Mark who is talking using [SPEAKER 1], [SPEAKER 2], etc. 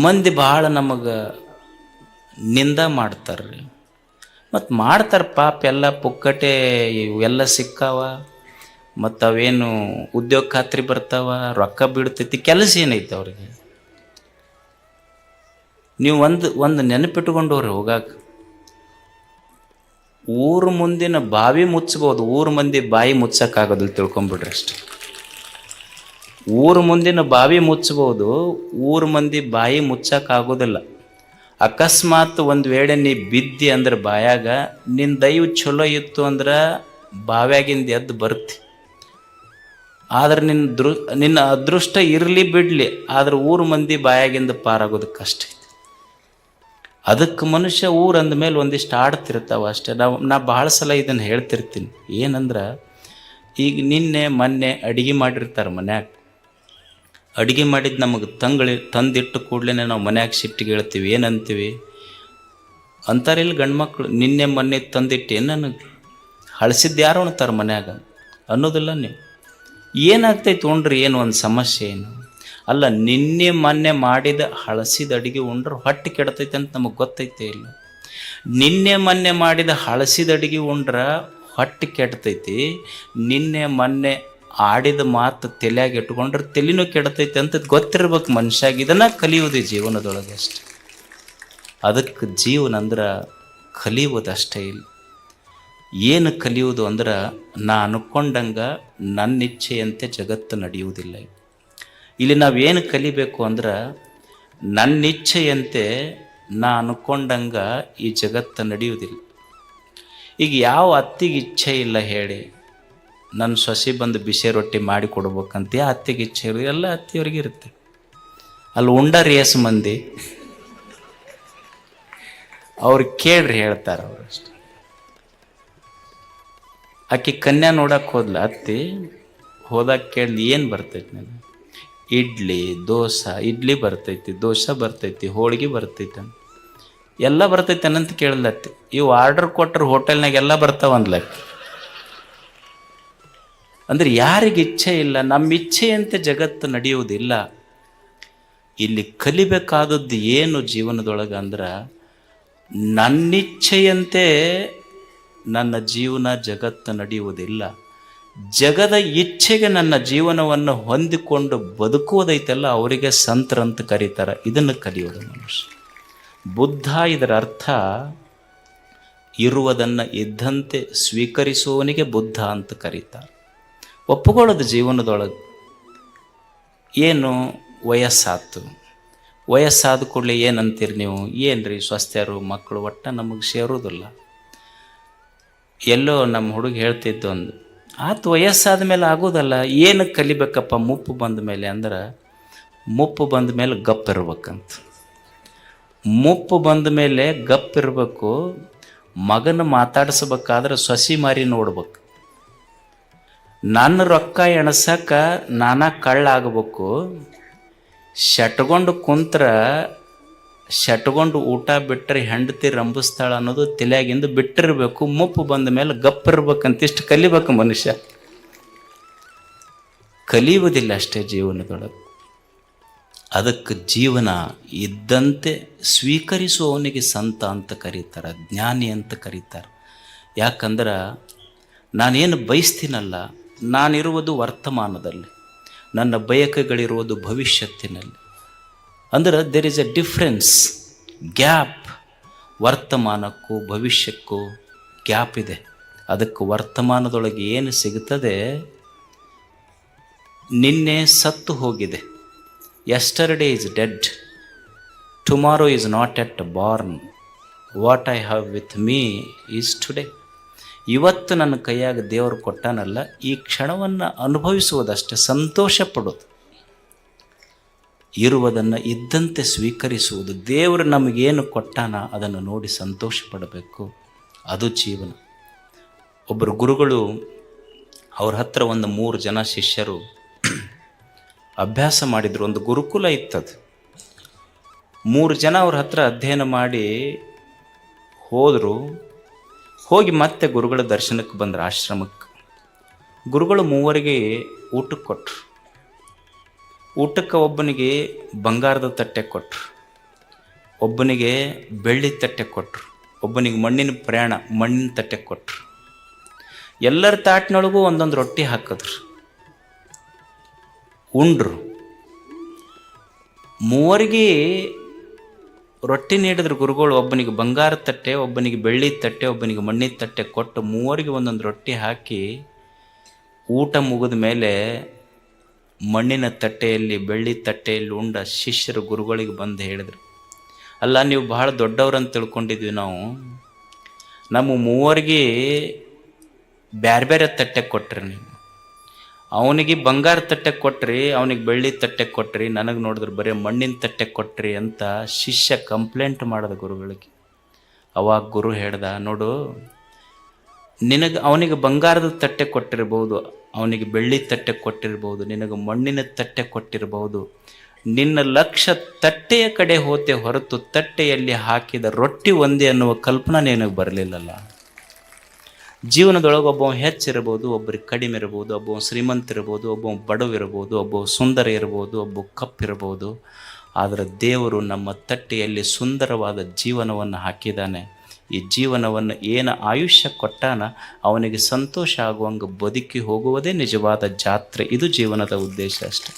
[SPEAKER 1] ಮಂದಿ ಭಾಳ ನಮಗೆ ನಿಂದ ಮಾಡ್ತಾರೆ. ಮತ್ತು ಮಾಡ್ತಾರೆ ಪಾಪ, ಎಲ್ಲ ಪುಕ್ಕಟೆ ಇವೆಲ್ಲ ಸಿಕ್ಕಾವ, ಮತ್ತು ಅವೇನು ಉದ್ಯೋಗ ಖಾತ್ರಿ ಬರ್ತಾವ, ರೊಕ್ಕ ಬೀಳ್ತೈತಿ, ಕೆಲಸ ಏನೈತೆ ಅವ್ರಿಗೆ? ನೀವು ಒಂದು ನೆನಪಿಟ್ಕೊಂಡವ್ರಿ ಹೋಗಾಕ, ಊರು ಮುಂದಿನ ಬಾವಿ ಮುಚ್ಚಬೋದು, ಊರು ಮಂದಿ ಬಾಯಿ ಮುಚ್ಚಕ್ಕಾಗೋದಿಲ್ಲ, ತಿಳ್ಕೊಂಬಿಡ್ರಿ ಅಷ್ಟೆ. ಊರು ಮುಂದಿನ ಬಾವಿ ಮುಚ್ಚಬಹುದು, ಊರು ಮಂದಿ ಬಾಯಿ ಮುಚ್ಚಕ್ಕಾಗೋದಿಲ್ಲ. ಅಕಸ್ಮಾತ್ ಒಂದು ವೇಳೆ ನೀ ಬಿದ್ದಿ ಅಂದ್ರೆ ಬಾಯಾಗ, ನಿನ್ನ ದೈವ ಚಲೋ ಇತ್ತು ಅಂದ್ರೆ ಬಾವ್ಯಾಗಿಂದ ಎದ್ದು ಬರ್ತಿ. ಆದ್ರೆ ನಿನ್ನ ಅದೃಷ್ಟ ಇರಲಿ ಬಿಡಲಿ, ಆದ್ರೆ ಊರು ಮಂದಿ ಬಾಯಾಗಿಂದ ಪಾರಾಗೋದು ಕಷ್ಟ ಐತಿ. ಅದಕ್ಕೆ ಮನುಷ್ಯ ಊರು ಅಂದಮೇಲೆ ಒಂದಿಷ್ಟು ಆಡ್ತಿರ್ತಾವ ಅಷ್ಟೇ. ನಾ ಭಾಳ ಸಲ ಇದನ್ನು ಹೇಳ್ತಿರ್ತೀನಿ. ಏನಂದ್ರೆ, ಈಗ ನಿನ್ನೆ ಮೊನ್ನೆ ಅಡುಗೆ ಮಾಡಿರ್ತಾರೆ ಮನ್ಯಾಗ, ಅಡುಗೆ ಮಾಡಿದ್ದು ನಮಗೆ ತಂದಿಟ್ಟು ಕೂಡಲೇ ನಾವು ಮನ್ಯಾಗ ಸಿಟ್ಟಿಗೆ ಹೇಳ್ತೀವಿ. ಏನಂತೀವಿ ಅಂತಾರಿಲ್ಲ ಗಂಡು ಮಕ್ಕಳು, ನಿನ್ನೆ ಮೊನ್ನೆ ತಂದಿಟ್ಟೇನು ನನಗೆ ಹಳಸಿದ್ದು ಯಾರು ಉಣ್ತಾರೆ ಮನ್ಯಾಗ ಅನ್ನೋದಿಲ್ಲ. ನೀವು ಏನಾಗ್ತೈತೆ ಉಣ್ರಿ, ಏನು ಒಂದು ಸಮಸ್ಯೆ ಏನು ಅಲ್ಲ. ನಿನ್ನೆ ಮೊನ್ನೆ ಮಾಡಿದ ಹಳಸಿದ ಅಡುಗೆ ಉಂಡ್ರೆ ಹೊಟ್ಟೆ ಕೆಡ್ತೈತೆ ಅಂತ ನಮಗೆ ಗೊತ್ತೈತೆ ಇಲ್ಲ? ನಿನ್ನೆ ಮೊನ್ನೆ ಮಾಡಿದ ಹಳಸಿದ ಅಡುಗೆ ಉಂಡ್ರೆ ಹೊಟ್ಟೆ ಕೆಡ್ತೈತಿ, ನಿನ್ನೆ ಮೊನ್ನೆ ಆಡಿದ ಮಾತು ತಲೆಯಾಗಿ ಇಟ್ಕೊಂಡ್ರೆ ತಲೆನೂ ಕೆಡ್ತೈತೆ ಅಂತ ಗೊತ್ತಿರ್ಬೇಕು ಮನುಷ್ಯಾಗ. ಇದನ್ನು ಕಲಿಯೋದು ಜೀವನದೊಳಗೆ ಅಷ್ಟೆ. ಅದಕ್ಕೆ ಜೀವನ ಅಂದ್ರೆ ಕಲಿಯೋದಷ್ಟೇ ಇಲ್ಲ. ಏನು ಕಲಿಯೋದು ಅಂದ್ರೆ, ನಾ ಅನ್ಕೊಂಡಂಗೆ ನನ್ನ ಇಚ್ಛೆಯಂತೆ ಜಗತ್ತು ನಡೆಯುವುದಿಲ್ಲ. ಇಲ್ಲಿ ನಾವೇನು ಕಲಿಬೇಕು ಅಂದ್ರೆ, ನನ್ನ ಇಚ್ಛೆಯಂತೆ ನಾ ಅನ್ಕೊಂಡಂಗೆ ಈ ಜಗತ್ತು ನಡೆಯುವುದಿಲ್ಲ. ಈಗ ಯಾವ ಅತ್ತಿಗೆ ಇಚ್ಛೆ ಇಲ್ಲ ಹೇಳಿ, ನನ್ನ ಸೊಸೆ ಬಂದು ಬಿಸಿ ರೊಟ್ಟಿ ಮಾಡಿ ಕೊಡ್ಬೇಕಂತ ಆ ಅತ್ತಿಗೆ ಇಚ್ಛೆ ಇರೋದು, ಎಲ್ಲ ಅತ್ತಿಯವ್ರಿಗೆ ಇರುತ್ತೆ. ಅಲ್ಲಿ ಉಂಡ ರೇಸ್ ಮಂದಿ ಅವ್ರು ಕೇಳ್ರಿ ಹೇಳ್ತಾರೆ ಅವರು ಅಷ್ಟೆ. ಆಕೆ ಕನ್ಯಾ ನೋಡಕ್ಕೆ ಹೋದ್ಲ ಅತ್ತಿ, ಹೋದಾಗ ಕೇಳಿ ಏನು ಬರ್ತೈತಿ ನನಗೆ? ಇಡ್ಲಿ ಬರ್ತೈತಿ, ದೋಸೆ ಬರ್ತೈತಿ, ಹೋಳಿಗೆ ಬರ್ತೈತಿ, ಎಲ್ಲ ಬರ್ತೈತೆ ಅನ್ನಂತ ಕೇಳಲತ್ತಿ. ಇವು ಆರ್ಡರ್ ಕೊಟ್ಟರು ಹೋಟೆಲ್ನಾಗ ಎಲ್ಲ ಬರ್ತಾವಂದ್ಲಕ್ಕೆ. ಅಂದರೆ ಯಾರಿಗೆ ಇಚ್ಛೆ ಇಲ್ಲ, ನಮ್ಮ ಇಚ್ಛೆಯಂತೆ ಜಗತ್ತು ನಡೆಯುವುದಿಲ್ಲ. ಇಲ್ಲಿ ಕಲಿಬೇಕಾದದ್ದು ಏನು ಜೀವನದೊಳಗೆ ಅಂದ್ರೆ, ನನ್ನಿಚ್ಛೆಯಂತೆ ನನ್ನ ಜೀವನ ಜಗತ್ತು ನಡೆಯುವುದಿಲ್ಲ. ಜಗದ ಇಚ್ಛೆಗೆ ನನ್ನ ಜೀವನವನ್ನು ಹೊಂದಿಕೊಂಡು ಬದುಕುವುದೈತಲ್ಲ, ಅವರಿಗೆ ಸಂತರಂತ ಕರೀತಾರೆ. ಇದನ್ನು ಕಲಿಯೋದು ಮನುಷ್ಯ. ಬುದ್ಧ ಇದರ ಅರ್ಥ, ಇರುವುದನ್ನು ಇದ್ದಂತೆ ಸ್ವೀಕರಿಸುವವನಿಗೆ ಬುದ್ಧ ಅಂತ ಕರೀತಾರೆ. ಒಪ್ಪುಕೊಳ್ಳೋದು ಜೀವನದೊಳಗೆ. ಏನು ವಯಸ್ಸಾದ ಕೂಡಲೇ ಏನಂತೀರಿ ನೀವು? ಏನ್ರಿ ಸ್ವಸ್ಥರು ಮಕ್ಕಳು ಒಟ್ಟು ನಮಗೆ ಸೇರೋದಿಲ್ಲ. ಎಲ್ಲೋ ನಮ್ಮ ಹುಡುಗ ಹೇಳ್ತಿದ್ದು ಒಂದು, ಆತು ವಯಸ್ಸಾದ ಮೇಲೆ ಆಗೋದಲ್ಲ, ಏನು ಕಲಿಬೇಕಪ್ಪ ಮುಪ್ಪು ಬಂದ ಮೇಲೆ ಅಂದ್ರೆ, ಮುಪ್ಪು ಬಂದ ಮೇಲೆ ಗಪ್ಪಿರ್ಬೇಕಂತ. ಮುಪ್ಪು ಬಂದ ಮೇಲೆ ಗಪ್ಪಿರ್ಬೇಕು. ಮಗನ ಮಾತಾಡಿಸ್ಬೇಕಾದ್ರೆ ಸೊಸಿ ಮಾರಿ ನೋಡ್ಬೇಕು. ನನ್ನ ರೊಕ್ಕ ಎಣಸಕ್ಕ ನಾನಾ ಕಳ್ಳಾಗಬೇಕು, ಶಟ್ಕೊಂಡು ಕುಂತ್ರ ಶಟ್ಕೊಂಡು ಊಟ ಬಿಟ್ಟರೆ ಹೆಂಡತಿ ರಂಭಿಸ್ತಾಳ ಅನ್ನೋದು ತಲೆಯಾಗಿಂದ ಬಿಟ್ಟಿರಬೇಕು. ಮುಪ್ಪು ಬಂದ ಮೇಲೆ ಗಪ್ಪಿರ್ಬೇಕಂತ ಇಷ್ಟು ಕಲಿಬೇಕು ಮನುಷ್ಯ. ಕಲಿಯುವುದಿಲ್ಲ ಅಷ್ಟೇ ಜೀವನದೊಳಗೆ. ಅದಕ್ಕೆ ಜೀವನ ಇದ್ದಂತೆ ಸ್ವೀಕರಿಸುವವನಿಗೆ ಸಂತ ಅಂತ ಕರೀತಾರೆ, ಜ್ಞಾನಿ ಅಂತ ಕರೀತಾರೆ. ಯಾಕಂದ್ರೆ ನಾನೇನು ಬಯಸ್ತೀನಲ್ಲ, ನಾನಿರುವುದು ವರ್ತಮಾನದಲ್ಲಿ, ನನ್ನ ಬಯಕೆಗಳಿರುವುದು ಭವಿಷ್ಯತ್ತಿನಲ್ಲಿ. ಅಂದ್ರೆ there is a difference, gap. ವರ್ತಮಾನಕ್ಕೂ ಭವಿಷ್ಯಕ್ಕೂ ಗ್ಯಾಪ್ ಇದೆ. ಅದಕ್ಕೆ ವರ್ತಮಾನದೊಳಗೆ ಏನು ಸಿಗುತ್ತದೆ, ನಿನ್ನೆ ಸತ್ತು ಹೋಗಿದೆ. Yesterday is dead, tomorrow is not yet born, what I have with me is today. ಇವತ್ತು ನನ್ನ ಕೈಯಾಗ ದೇವರು ಕೊಟ್ಟಾನಲ್ಲ, ಈ ಕ್ಷಣವನ್ನು ಅನುಭವಿಸುವುದಷ್ಟೇ, ಸಂತೋಷ ಪಡೋದು, ಇರುವುದನ್ನು ಇದ್ದಂತೆ ಸ್ವೀಕರಿಸುವುದು. ದೇವರು ನಮಗೇನು ಕೊಟ್ಟಾನ ಅದನ್ನು ನೋಡಿ ಸಂತೋಷ ಪಡಬೇಕು, ಅದು ಜೀವನ. ಒಬ್ಬರು ಗುರುಗಳು, ಅವ್ರ ಹತ್ರ ಒಂದು 3 ಜನ ಶಿಷ್ಯರು ಅಭ್ಯಾಸ ಮಾಡಿದರು. ಒಂದು ಗುರುಕುಲ ಇತ್ತದು. 3 ಜನ ಅವ್ರ ಹತ್ರ ಅಧ್ಯಯನ ಮಾಡಿ ಹೋದರು. ಹೋಗಿ ಮತ್ತೆ ಗುರುಗಳ ದರ್ಶನಕ್ಕೆ ಬಂದರು ಆಶ್ರಮಕ್ಕೆ. ಗುರುಗಳು 3 ಊಟಕ್ಕೆ ಕೊಟ್ಟರು. ಊಟಕ್ಕೆ ಒಬ್ಬನಿಗೆ ಬಂಗಾರದ ತಟ್ಟೆ ಕೊಟ್ಟರು, ಒಬ್ಬನಿಗೆ ಬೆಳ್ಳಿ ತಟ್ಟೆ ಕೊಟ್ಟರು, ಒಬ್ಬನಿಗೆ ಮಣ್ಣಿನ ಪ್ರಯಾಣ ಮಣ್ಣಿನ ತಟ್ಟೆ ಕೊಟ್ಟರು. ಎಲ್ಲರ ತಾಟಿನೊಳಗೂ ಒಂದೊಂದು ರೊಟ್ಟಿ ಹಾಕಿದ್ರು, ಉಂಡ್ರು. ಮೂವರಿಗೆ ರೊಟ್ಟಿ ನೀಡಿದ್ರು ಗುರುಗಳು. ಒಬ್ಬನಿಗೆ ಬಂಗಾರ ತಟ್ಟೆ, ಒಬ್ಬನಿಗೆ ಬೆಳ್ಳಿ ತಟ್ಟೆ, ಒಬ್ಬನಿಗೆ ಮಣ್ಣಿನ ತಟ್ಟೆ ಕೊಟ್ಟು ಮೂವರಿಗೆ ಒಂದೊಂದು ರೊಟ್ಟಿ ಹಾಕಿ ಊಟ ಮುಗಿದ ಮೇಲೆ ಮಣ್ಣಿನ ತಟ್ಟೆಯಲ್ಲಿ ಬೆಳ್ಳಿ ತಟ್ಟೆಯಲ್ಲಿ ಉಂಡ ಶಿಷ್ಯರು ಗುರುಗಳಿಗೆ ಬಂದು ಹೇಳಿದರು, ಅಲ್ಲ ನೀವು ಬಹಳ ದೊಡ್ಡವ್ರಂತ ತಿಳ್ಕೊಂಡಿದ್ವಿ ನಾವು, ನಮ್ಮ ಮೂವರಿಗೆ ಬೇರೆ ಬೇರೆ ತಟ್ಟೆ ಕೊಟ್ರಿ ನೀವು. ಅವನಿಗೆ ಬಂಗಾರ ತಟ್ಟೆ ಕೊಟ್ರಿ, ಅವನಿಗೆ ಬೆಳ್ಳಿ ತಟ್ಟೆ ಕೊಟ್ರಿ, ನನಗೆ ನೋಡಿದ್ರೆ ಬರೀ ಮಣ್ಣಿನ ತಟ್ಟೆ ಕೊಟ್ರಿ ಅಂತ ಶಿಷ್ಯ ಕಂಪ್ಲೇಂಟ್ ಮಾಡಿದ ಗುರುಗಳಿಗೆ. ಅವಾಗ ಗುರು ಹೇಳ್ದ, ನೋಡು, ಅವನಿಗೆ ಬಂಗಾರದ ತಟ್ಟೆ ಕೊಟ್ಟಿರ್ಬೋದು, ಅವನಿಗೆ ಬೆಳ್ಳಿ ತಟ್ಟೆ ಕೊಟ್ಟಿರ್ಬೋದು, ನಿನಗೆ ಮಣ್ಣಿನ ತಟ್ಟೆ ಕೊಟ್ಟಿರ್ಬೋದು. ನಿನ್ನ ಲಕ್ಷ್ಯ ತಟ್ಟೆಯ ಕಡೆ ಹೋತೆ ಹೊರತು ತಟ್ಟೆಯಲ್ಲಿ ಹಾಕಿದ ರೊಟ್ಟಿ ಒಂದೇ ಅನ್ನುವ ಕಲ್ಪನಾ ನಿನಗೆ ಬರಲಿಲ್ಲಲ್ಲ. ಜೀವನದೊಳಗೆ ಒಬ್ಬ ಹೆಚ್ಚಿರ್ಬೋದು, ಒಬ್ಬರಿಗೆ ಕಡಿಮೆ ಇರ್ಬೋದು, ಒಬ್ಬ ಶ್ರೀಮಂತ ಇರ್ಬೋದು, ಒಬ್ಬ ಬಡವಿರ್ಬೋದು, ಒಬ್ಬ ಸುಂದರ ಇರ್ಬೋದು, ಒಬ್ಬ ಕಪ್ಪಿರ್ಬೋದು. ಆದರೆ ದೇವರು ನಮ್ಮ ತಟ್ಟೆಯಲ್ಲಿ ಸುಂದರವಾದ ಜೀವನವನ್ನು ಹಾಕಿದ್ದಾನೆ. ಈ ಜೀವನವನ್ನು ಏನು ಆಯುಷ್ಯ ಕೊಟ್ಟಾನ ಅವನಿಗೆ ಸಂತೋಷ ಆಗುವಂಗೆ ಬದುಕಿ ಹೋಗುವುದೇ ನಿಜವಾದ ಜಾತ್ರೆ. ಇದು ಜೀವನದ ಉದ್ದೇಶ ಅಷ್ಟೆ.